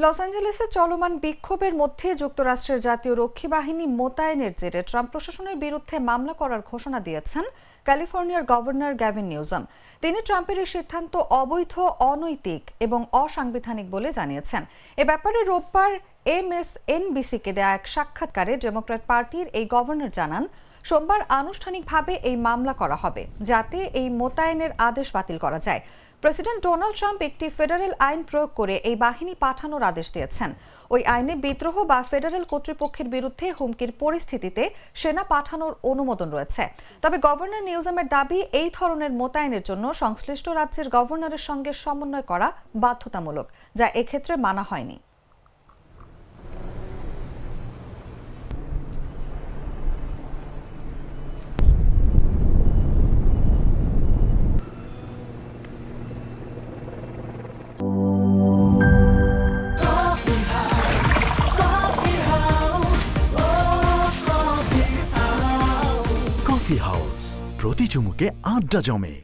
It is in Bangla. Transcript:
লস অ্যাঞ্জেলেসে চলমান বিক্ষোভের মধ্যে যুক্তরাষ্ট্রের জাতীয় রক্ষী বাহিনী মোতায়েনের জেরে ট্রাম্প প্রশাসনের বিরুদ্ধে মামলা করার ঘোষণা দিয়েছেন ক্যালিফোর্নিয়ার গভর্নর গ্যাভিন নিউসাম। তিনি ট্রাম্পের এই সিদ্ধান্ত অবৈধ, অনৈতিক এবং অসাংবিধানিক বলে জানিয়েছেন। এ ব্যাপারে রোববার MSNBC-কে দেয়া এক সাক্ষাৎকারে ডেমোক্র্যাট পার্টির এই গভর্নর জানান, সোমবার আনুষ্ঠানিকভাবে এই মামলা করা হবে যাতে এই মোতায়েনের আদেশ বাতিল করা যায়। প্রেসিডেন্ট ডোনাল্ড ট্রাম্প একটি ফেডারেল আইন প্রয়োগ করে এই বাহিনী পাঠানোর আদেশ দিয়েছেন। ওই আইনে বিদ্রোহ বা ফেডারেল কর্তৃপক্ষের বিরুদ্ধে হুমকির পরিস্থিতিতে সেনা পাঠানোর অনুমোদন রয়েছে। তবে গভর্নর নিউসামের দাবি, এই ধরনের মোতায়েনের জন্য সংশ্লিষ্ট রাজ্যের গভর্নরের সঙ্গে সমন্বয় করা বাধ্যতামূলক, যা এক্ষেত্রে মানা হয়নি। কফি হাউস, প্রতি চুমুকে আড্ডা জমে।